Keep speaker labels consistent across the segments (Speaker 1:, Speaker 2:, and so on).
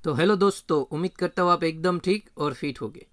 Speaker 1: तो हेलो दोस्तों, उम्मीद करता हूँ आप एकदम ठीक और फिट होगे।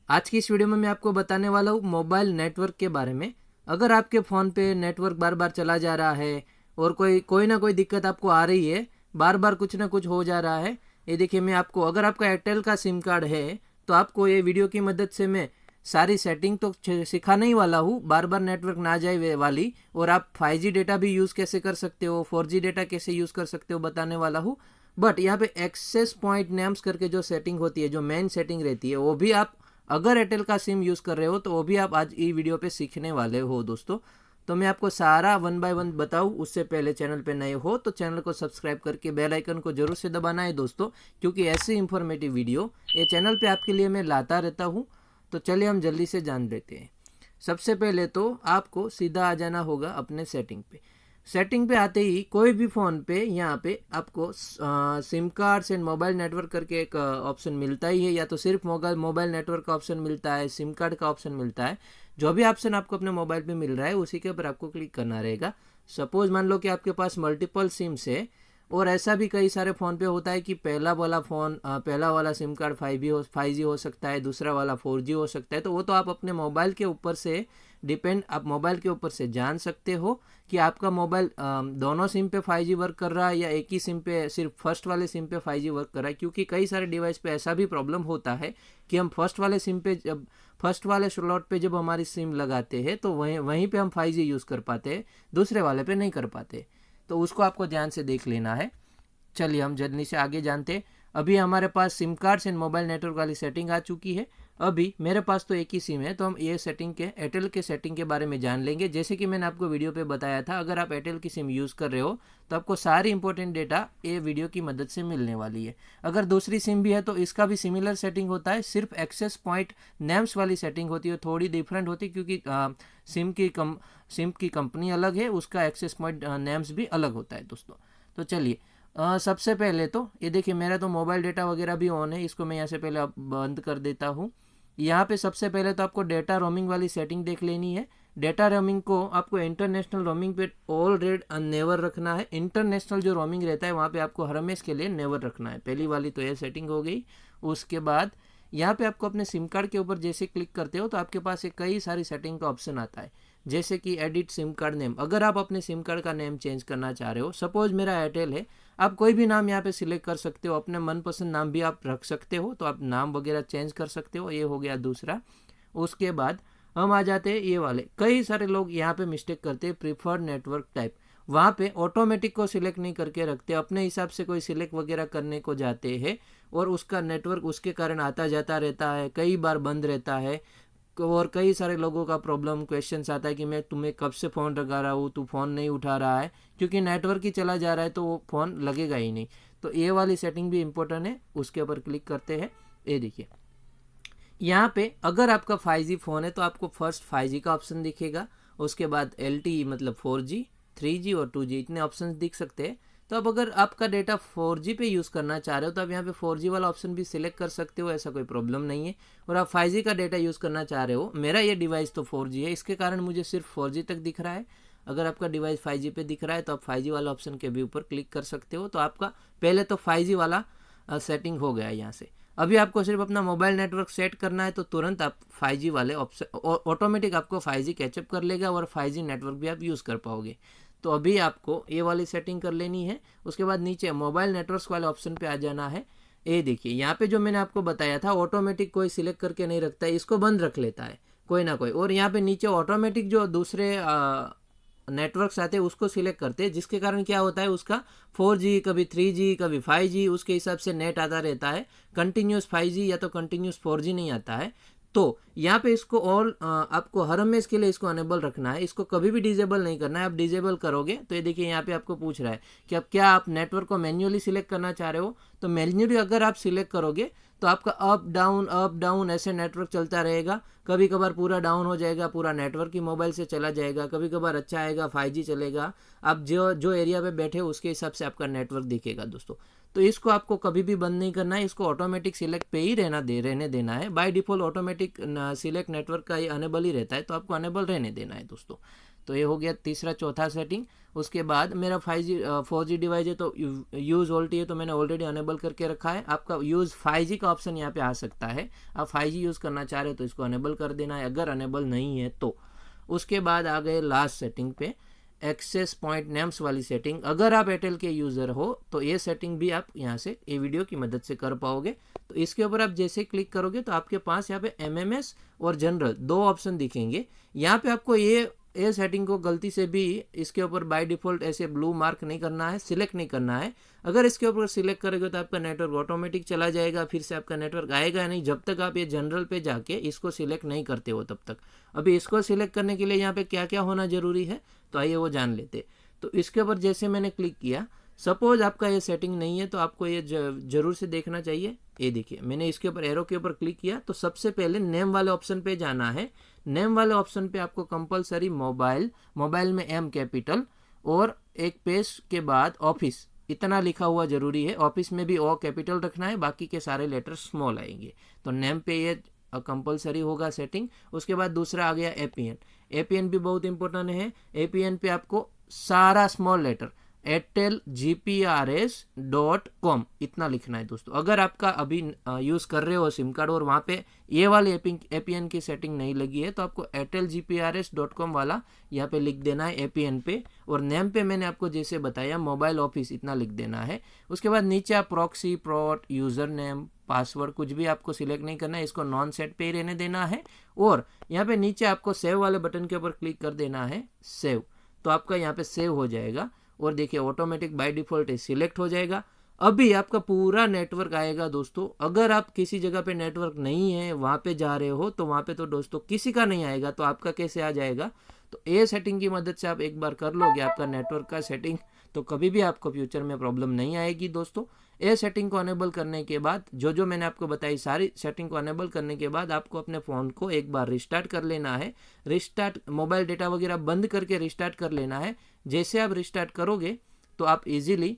Speaker 1: आज की इस वीडियो में मैं आपको बताने वाला हूँ मोबाइल नेटवर्क के बारे में। अगर आपके फ़ोन पे नेटवर्क बार बार चला जा रहा है और कोई कोई ना कोई दिक्कत आपको आ रही है, बार बार कुछ ना कुछ हो जा रहा है, ये देखिए मैं आपको, अगर आपका एयरटेल का सिम कार्ड है तो आपको ये वीडियो की मदद से मैं सारी सेटिंग तो सिखाने ही वाला हूँ, बार बार नेटवर्क ना जाए वाली, और आप 5G डेटा भी यूज़ कैसे कर सकते हो, 4G डेटा कैसे यूज़ कर सकते हो बताने वाला हूँ। बट यहाँ पे एक्सेस पॉइंट नेम्स करके जो सेटिंग होती है, जो मेन सेटिंग रहती है, वो भी आप अगर एयरटेल का सिम यूज़ कर रहे हो तो वो भी आप आज ये वीडियो पे सीखने वाले हो दोस्तों। तो मैं आपको सारा वन बाय वन बताऊँ उससे पहले चैनल पे नए हो तो चैनल को सब्सक्राइब करके बेल आइकन को जरूर से दबाना है दोस्तों, क्योंकि ऐसी इंफॉर्मेटिव वीडियो ये चैनल पे आपके लिए मैं लाता रहता हूँ। तो चलिए हम जल्दी से जान लेते हैं। सबसे पहले तो आपको सीधा आ जाना होगा अपने सेटिंग पे। सेटिंग पे आते ही कोई भी फ़ोन पे यहाँ पे आपको SIM cards and mobile network करके एक ऑप्शन मिलता ही है, या तो सिर्फ मोबाइल नेटवर्क का ऑप्शन मिलता है, सिम कार्ड का ऑप्शन मिलता है। जो भी ऑप्शन आपको अपने मोबाइल पे मिल रहा है उसी के ऊपर आपको क्लिक करना रहेगा। सपोज मान लो कि आपके पास मल्टीपल सिम्स है, और ऐसा भी कई सारे फ़ोन पे होता है कि पहला वाला सिम कार्ड 5G हो सकता है, दूसरा वाला 4G हो सकता है। तो वो तो आप अपने मोबाइल के ऊपर से आप मोबाइल के ऊपर से जान सकते हो कि आपका मोबाइल दोनों सिम पे 5G वर्क कर रहा है या एक ही सिम पे, सिर्फ फर्स्ट वाले सिम पे 5G वर्क कर रहा है। क्योंकि कई सारे डिवाइस पे ऐसा भी प्रॉब्लम होता है कि हम फर्स्ट वाले स्लॉट पे जब हमारी सिम लगाते हैं तो वहीं वहीं पे हम 5G यूज़ कर पाते हैं, दूसरे वाले पे नहीं कर पाते। तो उसको आपको ध्यान से देख लेना है। चलिए हम जल्दी से आगे जानते हैं। अभी हमारे पास sim cards and mobile network वाली सेटिंग आ चुकी है। अभी मेरे पास तो एक ही सिम है, तो हम ये सेटिंग के एयरटेल के सेटिंग के बारे में जान लेंगे। जैसे कि मैंने आपको वीडियो पे बताया था, अगर आप एयरटेल की सिम यूज़ कर रहे हो तो आपको सारी इंपॉर्टेंट डेटा ये वीडियो की मदद से मिलने वाली है। अगर दूसरी सिम भी है तो इसका भी सिमिलर सेटिंग होता है, सिर्फ एक्सेस पॉइंट नेम्स वाली सेटिंग होती है, थोड़ी डिफरेंट होती है, क्योंकि सिम की कंपनी अलग है, उसका एक्सेस पॉइंट नेम्स भी अलग होता है दोस्तों। तो चलिए सबसे पहले तो ये देखिए, मेरा तो मोबाइल डेटा वगैरह भी ऑन है, इसको मैं यहाँ से पहले अब बंद कर देता हूँ। यहाँ पे सबसे पहले तो आपको डेटा रोमिंग वाली सेटिंग देख लेनी है। डेटा रोमिंग को आपको इंटरनेशनल रोमिंग पे ऑल रेड नेवर रखना है। इंटरनेशनल जो रोमिंग रहता है वहाँ पे आपको हर हमेश के लिए नेवर रखना है। पहली वाली तो ये सेटिंग हो गई। उसके बाद यहाँ पे आपको अपने सिम कार्ड के ऊपर जैसे क्लिक करते हो तो आपके पास एक कई सारी सेटिंग का ऑप्शन आता है, जैसे कि एडिट सिम कार्ड नेम। अगर आप अपने सिम कार्ड का नेम चेंज करना चाह रहे हो, सपोज मेरा एयरटेल है, आप कोई भी नाम यहाँ पे सिलेक्ट कर सकते हो, अपने मनपसंद नाम भी आप रख सकते हो, तो आप नाम वगैरह चेंज कर सकते हो। ये हो गया दूसरा। उसके बाद हम आ जाते हैं ये वाले, कई सारे लोग यहाँ पे मिस्टेक करते हैं, प्रीफर्ड नेटवर्क टाइप। वहाँ पे ऑटोमेटिक को सिलेक्ट नहीं करके रखते, अपने हिसाब से कोई सिलेक्ट वगैरह करने को जाते हैं, और उसका नेटवर्क उसके कारण आता जाता रहता है, कई बार बंद रहता है। और कई सारे लोगों का प्रॉब्लम क्वेश्चन आता है कि मैं तुम्हें कब से फ़ोन लगा रहा हूँ, तू फ़ोन नहीं उठा रहा है, क्योंकि नेटवर्क ही चला जा रहा है तो वो फ़ोन लगेगा ही नहीं। तो ये वाली सेटिंग भी इम्पोर्टेंट है, उसके ऊपर क्लिक करते हैं। ये देखिए यहाँ पे अगर आपका 5G फ़ोन है तो आपको फर्स्ट 5G का ऑप्शन दिखेगा, उसके बाद LTE मतलब 4G, 3G और 2G इतने ऑप्शन दिख सकते हैं। तो अब अगर आपका डेटा 4G पे यूज़ करना चाह रहे हो तो आप यहाँ पे 4G वाला ऑप्शन भी सिलेक्ट कर सकते हो, ऐसा कोई प्रॉब्लम नहीं है। और आप 5G का डेटा यूज़ करना चाह रहे हो, मेरा ये डिवाइस तो 4G है, इसके कारण मुझे सिर्फ 4G तक दिख रहा है। अगर आपका डिवाइस 5G पे दिख रहा है तो आप 5G वाला ऑप्शन के भी ऊपर क्लिक कर सकते हो। तो आपका पहले तो 5G वाला सेटिंग हो गया है यहाँ से। अभी आपको सिर्फ अपना मोबाइल नेटवर्क सेट करना है, तो तुरंत आप 5G वाले ऑप्शन ऑटोमेटिक आपको 5G कैचअप कर लेगा और 5G नेटवर्क भी आप यूज़ कर पाओगे। तो अभी आपको ये वाली सेटिंग कर लेनी है। उसके बाद नीचे मोबाइल नेटवर्क्स वाले ऑप्शन पे आ जाना है। ये देखिए यहाँ पे जो मैंने आपको बताया था, ऑटोमेटिक कोई सिलेक्ट करके नहीं रखता है, इसको बंद रख लेता है कोई ना कोई। और यहाँ पे नीचे ऑटोमेटिक जो दूसरे नेटवर्क्स आते हैं उसको सिलेक्ट करते हैं, जिसके कारण क्या होता है, उसका 4G कभी 3G कभी 5G उसके हिसाब से नेट आता रहता है। कंटिन्यूस 5G या तो कंटिन्यूस 4G नहीं आता है। तो यहाँ पे इसको आपको हर हमेश के लिए इसको अनेबल रखना है, इसको कभी भी डिजेबल नहीं करना है। आप डिजेबल करोगे तो ये देखिए यहाँ पे आपको पूछ रहा है कि अब क्या आप नेटवर्क को मैन्युअली सिलेक्ट करना चाह रहे हो। तो मैन्युअली अगर आप सिलेक्ट करोगे तो आपका अप डाउन ऐसे नेटवर्क चलता रहेगा। कभी कभार पूरा डाउन हो जाएगा, पूरा नेटवर्क ही मोबाइल से चला जाएगा, कभी कभार अच्छा आएगा, 5G चलेगा। आप जो जो एरिया पे बैठे हो उसके हिसाब से आपका नेटवर्क दिखेगा दोस्तों। तो इसको आपको कभी भी बंद नहीं करना है, इसको ऑटोमेटिक सिलेक्ट पे ही रहने देना है। By default automatic select network का ये अनेबल ही रहता है, तो आपको अनेबल रहने देना है दोस्तों। तो ये हो गया तीसरा चौथा सेटिंग। उसके बाद मेरा 5G 4G डिवाइस है तो यूज़ OLT है तो मैंने ऑलरेडी अनेबल करके रखा है। आपका यूज़ 5G का ऑप्शन यहाँ पे आ सकता है, आप 5G यूज़ करना चाह रहे हो तो इसको अनेबल कर देना है, अगर अनेबल नहीं है तो। उसके बाद आ गए लास्ट सेटिंग पे, एक्सेस पॉइंट नेम्स वाली सेटिंग। अगर आप एयरटेल के यूज़र हो तो ये सेटिंग भी आप यहाँ से ये वीडियो की मदद से कर पाओगे। तो इसके ऊपर आप जैसे क्लिक करोगे तो आपके पास यहाँ पे MMS और जनरल दो ऑप्शन दिखेंगे। यहाँ पे आपको ये सेटिंग को गलती से भी इसके ऊपर बाय डिफ़ॉल्ट ऐसे ब्लू मार्क नहीं करना है, सिलेक्ट नहीं करना है। अगर इसके ऊपर सिलेक्ट करोगे तो आपका नेटवर्क ऑटोमेटिक चला जाएगा, फिर से आपका नेटवर्क आएगा नहीं जब तक आप ये जनरल पे जाके इसको सिलेक्ट नहीं करते हो तब तक। अभी इसको सिलेक्ट करने के लिए यहाँ पे क्या क्या होना जरूरी है तो आइए वो जान लेते। तो इसके ऊपर जैसे मैंने क्लिक किया, सपोज आपका ये सेटिंग नहीं है तो आपको ये जरूर से देखना चाहिए। ये देखिए मैंने इसके ऊपर एरो के ऊपर क्लिक किया तो सबसे पहले नेम वाले ऑप्शन पे जाना है। नेम वाले ऑप्शन पे आपको कंपलसरी मोबाइल में M कैपिटल और एक पेज के बाद ऑफिस इतना लिखा हुआ जरूरी है। ऑफिस में भी O कैपिटल रखना है, बाकी के सारे लेटर स्मॉल आएंगे। तो नेम पे ये कंपलसरी होगा सेटिंग। उसके बाद दूसरा आ गया APN भी बहुत इंपॉर्टेंट है। APN पे आपको सारा स्मॉल लेटर airtelgprs.com इतना लिखना है दोस्तों। अगर आपका अभी यूज़ कर रहे हो सिम कार्ड और वहाँ पे ये वाली APN की सेटिंग नहीं लगी है तो आपको airtelgprs.com वाला यहाँ पे लिख देना है APN पे। और नेम पे मैंने आपको जैसे बताया मोबाइल ऑफिस इतना लिख देना है। उसके बाद नीचे आप प्रॉक्सी, प्रोट, यूज़र नेम, पासवर्ड कुछ भी आपको सिलेक्ट नहीं करना है, इसको नॉन सेट पे ही रहने देना है। और यहाँ पे नीचे आपको सेव वाले बटन के ऊपर क्लिक कर देना है, सेव। तो आपका यहाँ पे सेव हो जाएगा और देखिए ऑटोमेटिक बाय डिफ़ॉल्ट सिलेक्ट हो जाएगा। अभी आपका पूरा नेटवर्क आएगा दोस्तों। अगर आप किसी जगह पे नेटवर्क नहीं है वहाँ पे जा रहे हो तो वहाँ पे तो दोस्तों किसी का नहीं आएगा, तो आपका कैसे आ जाएगा। तो ये सेटिंग की मदद से आप एक बार कर लोगे आपका नेटवर्क का सेटिंग, तो कभी भी आपको फ्यूचर में प्रॉब्लम नहीं आएगी दोस्तों। ये सेटिंग को अनेबल करने के बाद जो मैंने आपको बताई सारी सेटिंग को अनेबल करने के बाद आपको अपने फ़ोन को एक बार रिस्टार्ट कर लेना है। रिस्टार्ट मोबाइल डेटा वगैरह बंद करके रिस्टार्ट कर लेना है। जैसे आप रिस्टार्ट करोगे तो आप इजीली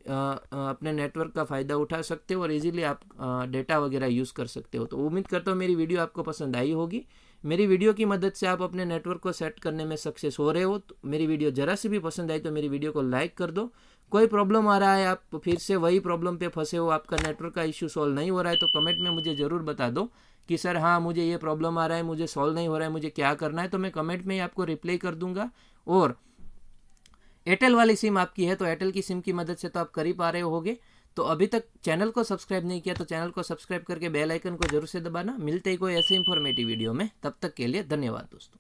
Speaker 1: अपने नेटवर्क का फ़ायदा उठा सकते हो और इजीली आप डेटा वगैरह यूज़ कर सकते हो। तो उम्मीद करता हूँ मेरी वीडियो आपको पसंद आई होगी। मेरी वीडियो की मदद से आप अपने नेटवर्क को सेट करने में सक्सेस हो रहे हो। तो मेरी वीडियो ज़रा सी भी पसंद आई तो मेरी वीडियो को लाइक कर दो। कोई प्रॉब्लम आ रहा है, आप फिर से वही प्रॉब्लम पे फंसे हो, आपका नेटवर्क का इश्यू सॉल्व नहीं हो रहा है, तो कमेंट में मुझे ज़रूर बता दो कि सर हाँ मुझे ये प्रॉब्लम आ रहा है, मुझे सॉल्व नहीं हो रहा है, मुझे क्या करना है। तो मैं कमेंट में ही आपको रिप्लाई कर दूंगा। और एयरटेल वाली सिम आपकी है तो एयरटेल की सिम की मदद से तो आप कर ही पा रहे होगे। तो अभी तक चैनल को सब्सक्राइब नहीं किया तो चैनल को सब्सक्राइब करके बेल आइकन को जरूर से दबाना। मिलते ही कोई ऐसे इंफॉर्मेटिव वीडियो में, तब तक के लिए धन्यवाद दोस्तों।